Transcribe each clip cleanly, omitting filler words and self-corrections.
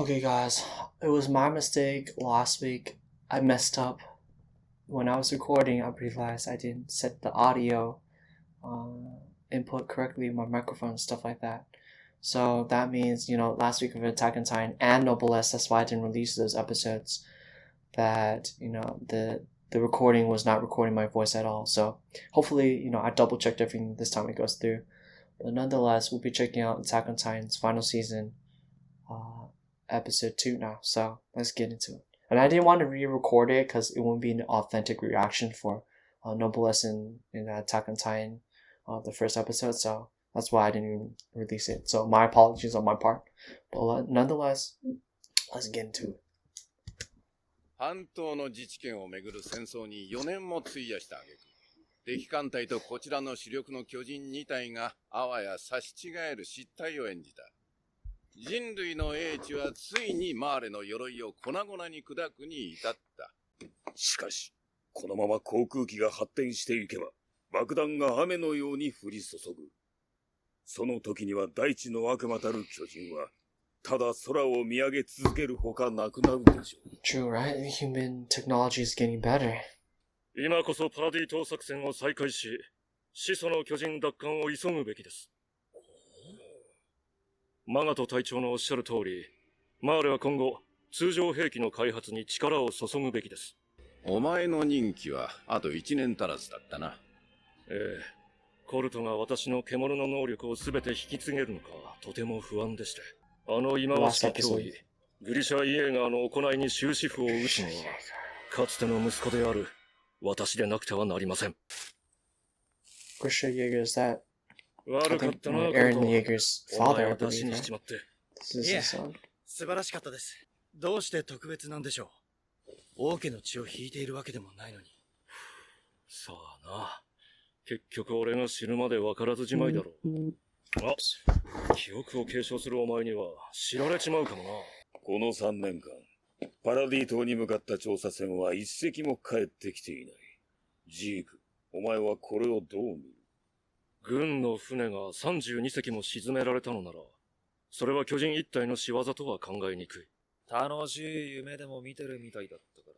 Okay, guys, it was my mistake last week. I messed up. When I was recording, I realized I didn't set the audio input correctly, my microphone and stuff like that. So that means, last week of Attack on Titan and Noblesse, that's why I didn't release those episodes. That, the recording was not recording my voice at all. So hopefully, I double checked everything this time it goes through. But nonetheless, we'll be checking out Attack on Titan's final season, episode 2 now. So let's get into it. And I didn't want to re-record it because it wouldn't be an authentic reaction for Noblesse in Attack on Titan, the first episode. So that's why I didn't even release it. So my apologies on my part. But nonetheless, let's get into it. 半島の自治権をめぐる戦争に4年も費やした挙句、敵艦隊とこちらの主力の巨人2体があわや差し違える失態を演じた。人類の英知はついにマーレの鎧を粉々に砕くに至った。しかし、このまま航空機が発展していけば、爆弾が雨のように降り注ぐ。その時には大地の悪魔たる巨人は、ただ空を見上げ続けるほかなくなるでしょう。True, right? Human technology is getting better. 今こそパラディ島作戦を再開し、始祖の巨人奪還を急ぐべきです。マガト隊長のおっしゃる通り、マーレは今後、通常兵器の開発に力を注ぐべきです。お前の任期はあと1年足らずだったな。ええ。コルトが私の獣の能力を全て引き継げるのか、とても不安でして。忌まわしき脅威、グリシャ・イエーガーの行いに終止符を打つのは、かつての息子である私でなくてはなりません。Grisha Yeager, is that? 悪かったな、Eren Yeager's father, I 私 believe, に right? しちまって。This is his son. 素晴らしかったです。どうして特別なんでしょう。王家の血を引いているわけでもないのに。さあな。結局俺が死ぬまで分からずじまいだろう。あ、記憶を継承するお前には知られちまうかもな。この3年間、パラディ島に向かった調査船は一隻も帰ってきていない。ジーク、お前はこれをどう見る？軍の船が32隻も沈められたのなら、それは巨人一体の仕業とは考えにくい。楽しい夢でも見てるみたいだったか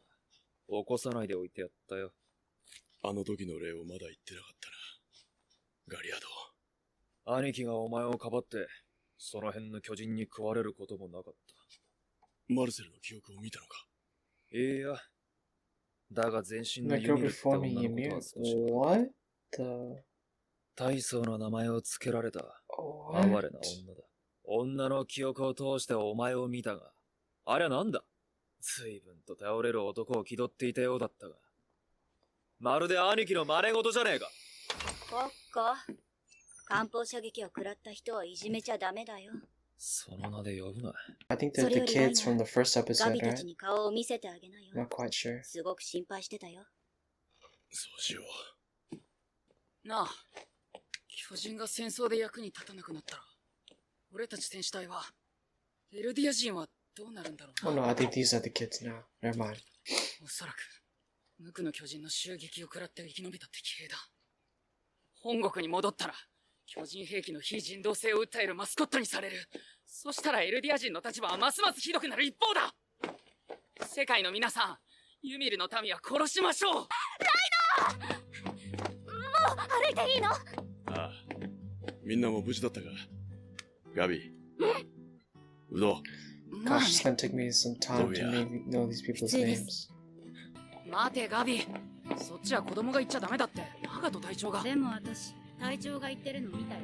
ら、起こさないでおいてやったよ。あの時の礼をまだ言ってなかったな。ガリアド。兄貴がお前をかばって、その辺の巨人に食われることもなかった。マルセルの記憶を見たのか？いや。だが全身の Like ユ you're ミルって女 performing の Ymir? ことは少し。What the? 大層の名前を付けられた。What? 哀れな女だ。女の記憶を通してお前を見たが、ありゃなんだ？随分と頼れる男を気取っていたようだったが。まるで兄貴の真似事じゃねえか。おっか。艦砲射撃を食らった人はいじめちゃダメだよ。その名で呼ぶな。I think they're the kids from the first ガ episode, ビた right? ちに顔を見せてあげなよ。 Not quite sure. すごく心配してたよ。そうしよう。なあ、巨人が戦争で役に立たなくなったら、俺たち戦士隊は、エルディア人はどうなるんだろう Oh な。 no, I think these are the kids now. Never mind. おそらく、無垢の巨人の襲撃を食らって生き延びた敵兵だ。本国に戻ったら、巨人兵器の非人道性を訴えるマスコットにされる。そしたらエルディア人の立場はますますひどくなる一方だ。世界の皆さん、ユミルの民は殺しましょう。ライナー！もう歩いていいの？ああ。みんなも無事だったか？ガビ。ウド。Gosh, it's gonna take me some time to maybe know these people's names. 待てガビ。そっちは子供が言っちゃダメだって。マガト隊長が。でも私、隊長が言ってるの見たよ。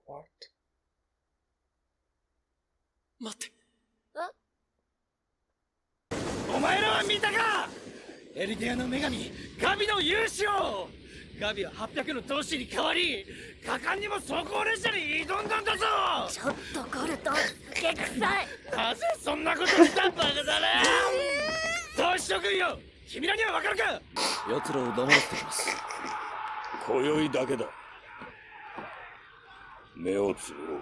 What? 待って。お前らは見たか？エルディアの女神、ガビの勇姿を！ガビは800の闘士に代わり、果敢にも装甲列車に挑んだんだぞ！ちょっとコルト、げくさい！なぜそんなことしたバカだね！闘士諸君よ！君らにはわかるか？奴らを黙らせてきます。今宵だけだ。目をつぶろう。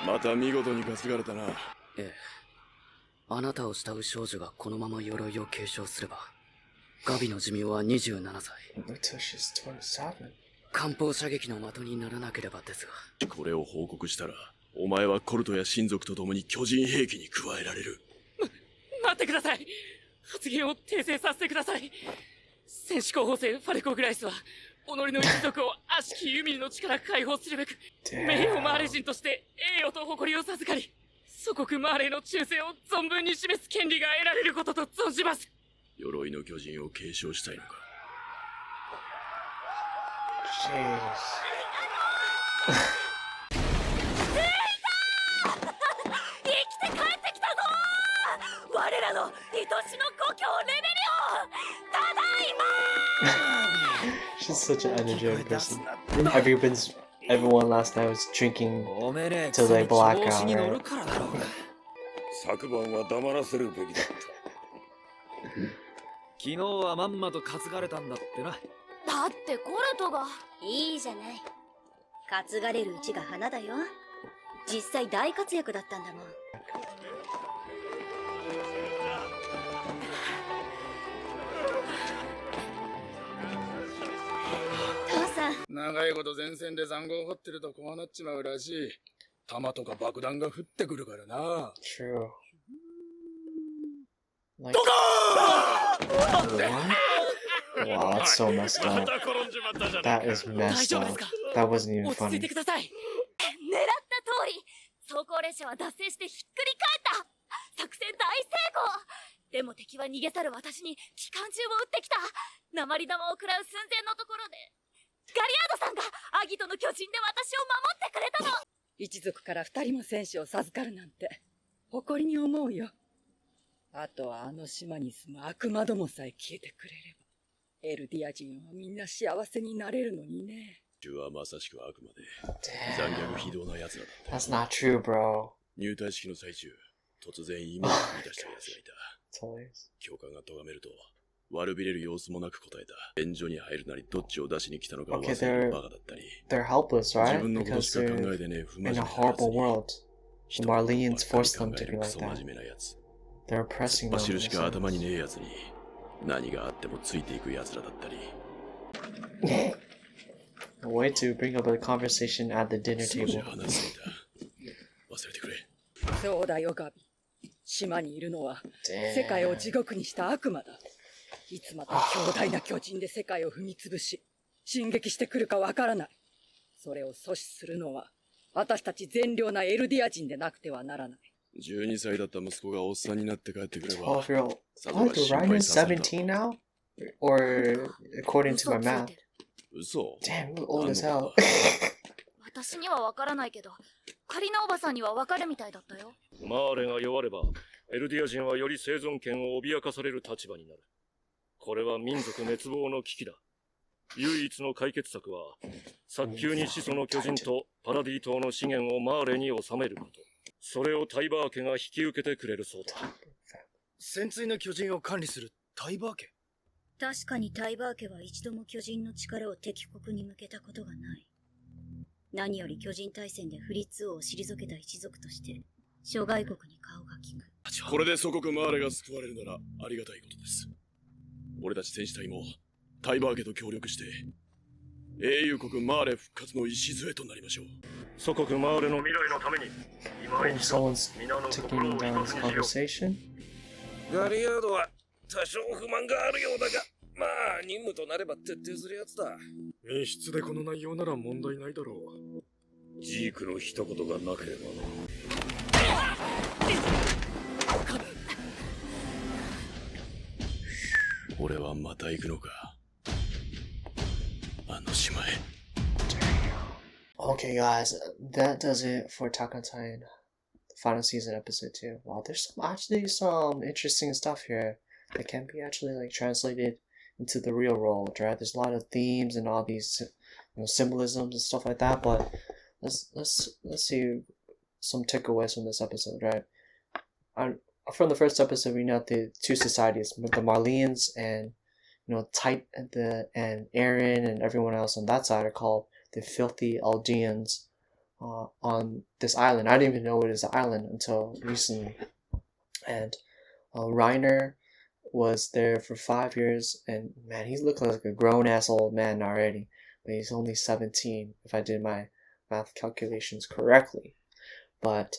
また見事に担がれたな。ええ。あなたを慕う少女がこのまま鎧を継承すれば、ガビの寿命は27歳。Until she's 27. 艦砲射撃の的にならなければですが。これを報告したら、お前はコルトや親族と共に巨人兵器に加えられる。待ってください。発言を訂正させてください。戦士候補生ファレコ・グライスは己の一族を悪しきユミルの地から解放するべく名誉マーレ人として栄誉と誇りを授かり、祖国マーレの忠誠を存分に示す権利が得られることと存じます。鎧の巨人を継承したいのか。Jeez. 生きて帰ってきたぞー。我らの愛しの故郷レベリオ、ただいま。 She's such an energetic person. Everyone last night was drinking till they black out, right? 昨晩は黙らせるべきだった。昨日はまんまと担がれたんだってな。だってコルトが。いいじゃない。担がれるうちが花だよ。実際大活躍だったんだもん。父さん。長いこと前線で塹壕を掘ってるとこうなっちまうらしい。弾とか爆弾が降ってくるからな。True. Like, ドカーン！ wow, that's so messed up. That is messed up. That wasn't even 落ち着い funny. てください。狙った通り、装甲列車は脱線してひっくり返った。作戦大成功。でも敵は逃げ去る私に機関銃を撃ってきた。鉛玉を食らう寸前のところで、ガリアードさんがアギトの巨人で私を守ってくれたの。一族から2人も戦士を授かるなんて誇りに思うよ。あとはあの島に住む悪魔どもさえ消えてくれれば、エルディア人はみんな幸せになれるのにね。主はまさしく悪魔で、残虐非道な奴らだった。 That's not true, bro. 入隊式の最中、突然意味を踏み出した奴がいた。教官が咎めると、悪びれる様子もなく答えた。援助に入るなりどっちを出しに来たのか忘れるバカだったり。They're helpless, 自 right? 分のことし Because か考 they're えてねえ不真 in 面 a 目な horrible 奴 world. The Marleans 人の forced ことば them っか to り be 考えるク like ソ that. 真面目な奴。 They're oppressing 走 them. るしか頭にねえ奴に、何があってもついていく奴らだったり。A way to bring up a conversation at the dinner 少し table. 話すんだ。忘れてくれ。そうだよガビ。島にいるのは Damn. 世界を地獄にした悪魔だ。いつまた強大な巨人で世界を踏み潰し進撃してくるかわからない。それを阻止するのは私たち善良なエルディア人でなくてはならない。12歳だった息子がおっさんになって帰ってくれば、 12-year-old. さぞ What? か The 心 Rhino's 配させるだろ 17 now? Or according to my math? 嘘 Damn, you're old as hell. 私にはわからないけど、カリナおばさんにはわかるみたいだったよ。マーレが弱れば、エルディア人はより生存権を脅かされる立場になる。これは民族滅亡の危機だ。唯一の解決策は、早急に始祖の巨人とパラディ島の資源をマーレに収めること。それをタイバー家が引き受けてくれるそうだ。潜水の巨人を管理するタイバー家。確かにタイバー家は一度も巨人の力を敵国に向けたことがない。何より巨人大戦でフリッツ王を退けた一族として、諸外国に顔が利く。これで祖国マーレが救われるならありがたいことです。俺たち戦士隊もタイバー家と協力して、英雄国マーレ復活の礎となりましょう。祖国マーレの未来のために、今 Oh, someone's taking down this conversation? ガリアードは多少不満があるようだが、まあ任務となれば徹底するやつだ。密室でこの内容なら問題ないだろう。ジークの一言がなければな。俺はまた行くのか。あの島へ。Okay, guys, that does it for Attack on Titan final season episode 2. Wow, there's actually some interesting stuff here that can be actually like translated into the real world, right? There's a lot of themes and all these, symbolisms and stuff like that. But let's see some takeaways from this episode, right? From the first episode, we know the two societies, the Marleans and Tite and Aaron and everyone else on that side are called the filthy Aldeans on this island. I didn't even know it was an island until recently. And Reiner was there for 5 years, and man, he's looking like a grown-ass old man already. But he's only 17, if I did my math calculations correctly. But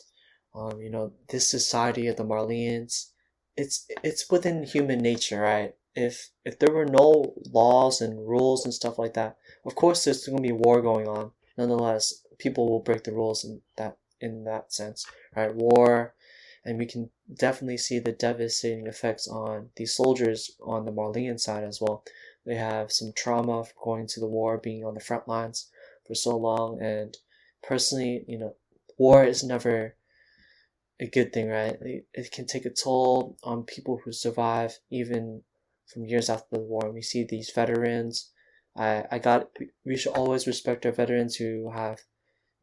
this society of the Marleans, it's within human nature, right? If there were no laws and rules and stuff like that, of course there's going to be war going on. Nonetheless, people will break the rules in that sense, right? War, and we can definitely see the devastating effects on these soldiers on the Marlean side as well. They have some trauma from going to the war, being on the front lines for so long, and personally, war is never a good thing, right? It can take a toll on people who survive even from years after the war. We see these veterans. We should always respect our veterans who have,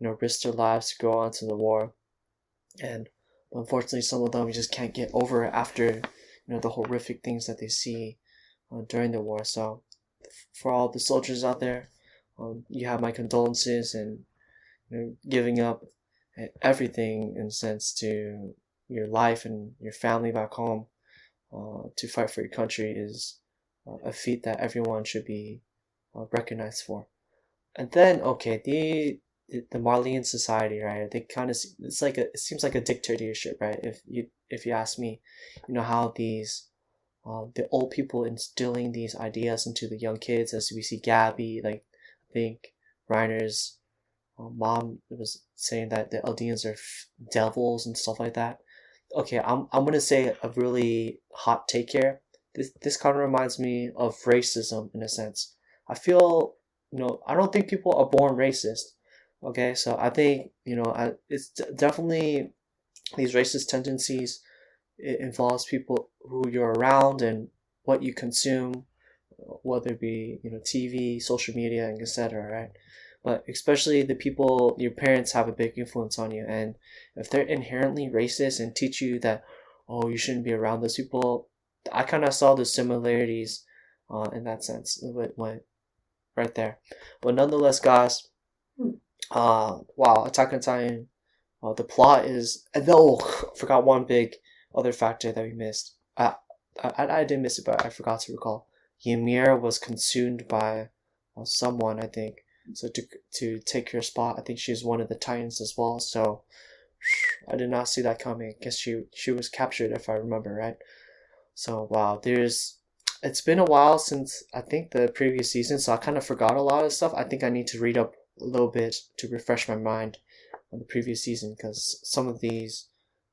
risked their lives to go on to the war. And unfortunately, some of them just can't get over it after, the horrific things that they see during the war. So for all the soldiers out there, you have my condolences, and giving up everything in a sense to your life and your family back home to fight for your country is a feat that everyone should be recognized for. And then the Marleyan society, right? They kind of it seems like a dictatorship, right? If you ask me, how these the old people instilling these ideas into the young kids, as we see Gabby, like I think Reiner's mom was saying that the Eldians are devils and stuff like that. Okay, I'm gonna say a really hot take here. This kind of reminds me of racism in a sense. I feel, I don't think people are born racist. Okay, so I think, it's definitely these racist tendencies. It involves people who you're around and what you consume, whether it be, TV, social media, and etc., right? But especially the people, your parents have a big influence on you. And if they're inherently racist and teach you that, oh, you shouldn't be around those people, I kind of saw the similarities in that sense. It went right there. But nonetheless, guys, wow, Attack on Titan, the plot is, I forgot one big other factor that we missed. I didn't miss it, but I forgot to recall. Ymir was consumed by someone, I think. So to take her spot, I think she's one of the Titans as well. So I did not see that coming. I guess she was captured, if I remember right. So wow, it's been a while since I think the previous season, so I kind of forgot a lot of stuff. I think I need to read up a little bit to refresh my mind on the previous season, because some of these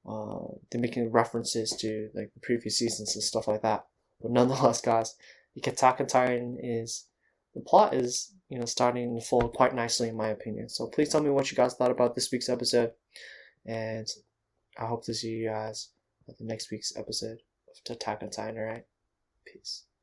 they're making references to like the previous seasons and stuff like that. But nonetheless, guys, Attack on Titan the plot is starting to fold quite nicely in my opinion. So please tell me what you guys thought about this week's episode, and I hope to see you guys at the next week's episode of Attack on Titan. Alright, peace.